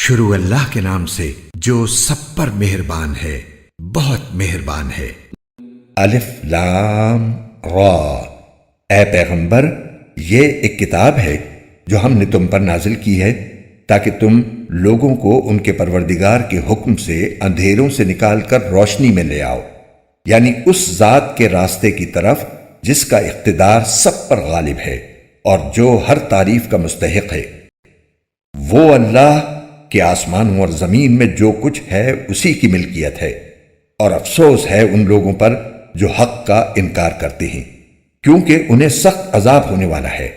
شروع اللہ کے نام سے جو سب پر مہربان ہے، بہت مہربان ہے۔ الف لام را۔ اے پیغمبر، یہ ایک کتاب ہے جو ہم نے تم پر نازل کی ہے تاکہ تم لوگوں کو ان کے پروردگار کے حکم سے اندھیروں سے نکال کر روشنی میں لے آؤ، یعنی اس ذات کے راستے کی طرف جس کا اقتدار سب پر غالب ہے اور جو ہر تعریف کا مستحق ہے۔ وہ اللہ کہ آسمانوں اور زمین میں جو کچھ ہے اسی کی ملکیت ہے، اور افسوس ہے ان لوگوں پر جو حق کا انکار کرتے ہیں، کیونکہ انہیں سخت عذاب ہونے والا ہے۔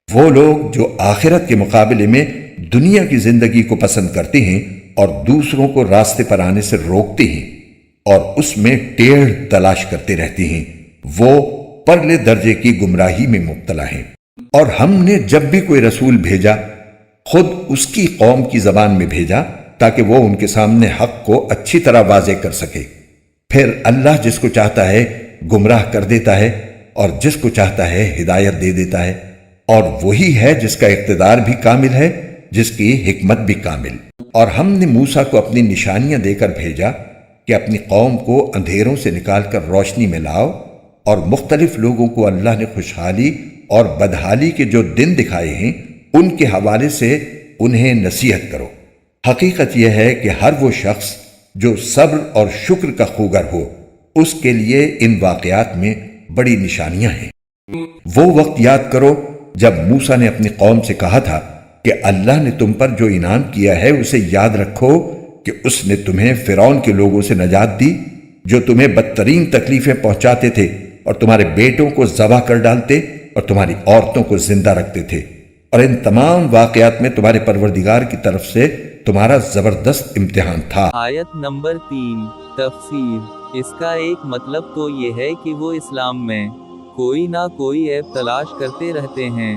وہ لوگ جو آخرت کے مقابلے میں دنیا کی زندگی کو پسند کرتے ہیں اور دوسروں کو راستے پر آنے سے روکتے ہیں اور اس میں ٹیڑھ تلاش کرتے رہتے ہیں، وہ پرلے درجے کی گمراہی میں مبتلا ہیں۔ اور ہم نے جب بھی کوئی رسول بھیجا خود اس کی قوم کی زبان میں بھیجا تاکہ وہ ان کے سامنے حق کو اچھی طرح واضح کر سکے۔ پھر اللہ جس کو چاہتا ہے گمراہ کر دیتا ہے اور جس کو چاہتا ہے ہدایت دے دیتا ہے، اور وہی ہے جس کا اقتدار بھی کامل ہے، جس کی حکمت بھی کامل۔ اور ہم نے موسیٰ کو اپنی نشانیاں دے کر بھیجا کہ اپنی قوم کو اندھیروں سے نکال کر روشنی میں لاؤ، اور مختلف لوگوں کو اللہ نے خوشحالی اور بدحالی کے جو دن دکھائے ہیں ان کے حوالے سے انہیں نصیحت کرو۔ حقیقت یہ ہے کہ ہر وہ شخص جو صبر اور شکر کا خوگر ہو، اس کے لیے ان واقعات میں بڑی نشانیاں ہیں۔ وہ وقت یاد کرو جب موسیٰ نے اپنی قوم سے کہا تھا کہ اللہ نے تم پر جو انعام کیا ہے اسے یاد رکھو کہ اس نے تمہیں فرعون کے لوگوں سے نجات دی، جو تمہیں بدترین تکلیفیں پہنچاتے تھے اور تمہارے بیٹوں کو ذبح کر ڈالتے اور تمہاری عورتوں کو زندہ رکھتے تھے، اور ان تمام واقعات میں تمہارے پروردگار کی طرف سے تمہارا زبردست امتحان تھا۔ آیت نمبر 3 تفسیر۔ اس کا ایک مطلب تو یہ ہے کہ وہ اسلام میں کوئی نہ کوئی عیب تلاش کرتے رہتے ہیں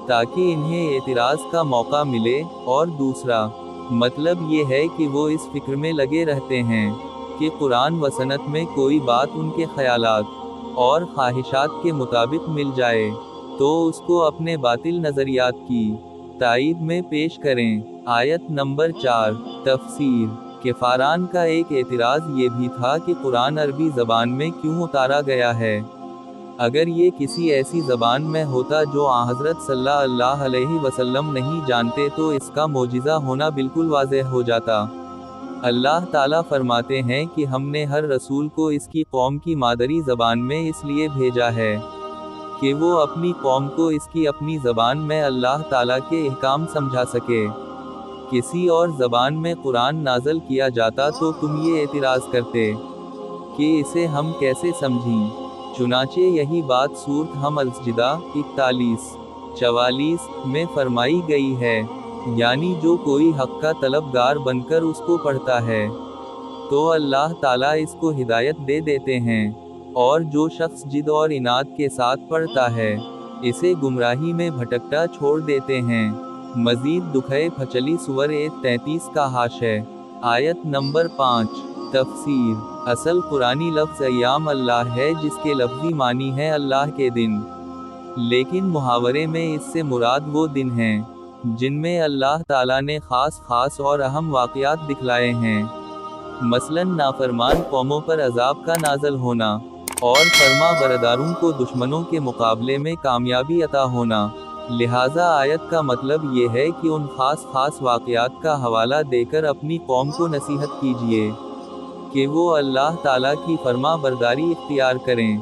تاکہ انہیں اعتراض کا موقع ملے، اور دوسرا مطلب یہ ہے کہ وہ اس فکر میں لگے رہتے ہیں کہ قرآن و سنت میں کوئی بات ان کے خیالات اور خواہشات کے مطابق مل جائے تو اس کو اپنے باطل نظریات کی تائید میں پیش کریں۔ آیت نمبر 4 تفسیر۔ کفاران کا ایک اعتراض یہ بھی تھا کہ قرآن عربی زبان میں کیوں اتارا گیا ہے؟ اگر یہ کسی ایسی زبان میں ہوتا جو حضرت صلی اللہ علیہ وسلم نہیں جانتے تو اس کا معجزہ ہونا بالکل واضح ہو جاتا۔ اللہ تعالیٰ فرماتے ہیں کہ ہم نے ہر رسول کو اس کی قوم کی مادری زبان میں اس لیے بھیجا ہے کہ وہ اپنی قوم کو اس کی اپنی زبان میں اللہ تعالیٰ کے احکام سمجھا سکے۔ کسی اور زبان میں قرآن نازل کیا جاتا تو تم یہ اعتراض کرتے کہ اسے ہم کیسے سمجھیں۔ چنانچہ یہی بات سورۃ حم السجدہ 41-44 میں فرمائی گئی ہے، یعنی جو کوئی حق کا طلبگار بن کر اس کو پڑھتا ہے تو اللہ تعالیٰ اس کو ہدایت دے دیتے ہیں، اور جو شخص جد اور عناد کے ساتھ پڑھتا ہے اسے گمراہی میں بھٹکتا چھوڑ دیتے ہیں۔ مزید دکھائے پھچلی سور 33 کا حاشیہ۔ آیت نمبر 5 تفسیر۔ اصل قرآنی لفظ ایام اللہ ہے جس کے لفظی معنی ہے اللہ کے دن، لیکن محاورے میں اس سے مراد وہ دن ہیں جن میں اللہ تعالیٰ نے خاص اور اہم واقعات دکھلائے ہیں، مثلاً نافرمان قوموں پر عذاب کا نازل ہونا اور فرما برداروں کو دشمنوں کے مقابلے میں کامیابی عطا ہونا۔ لہٰذا آیت کا مطلب یہ ہے کہ ان خاص واقعات کا حوالہ دے کر اپنی قوم کو نصیحت کیجیے کہ وہ اللہ تعالیٰ کی فرما برداری اختیار کریں۔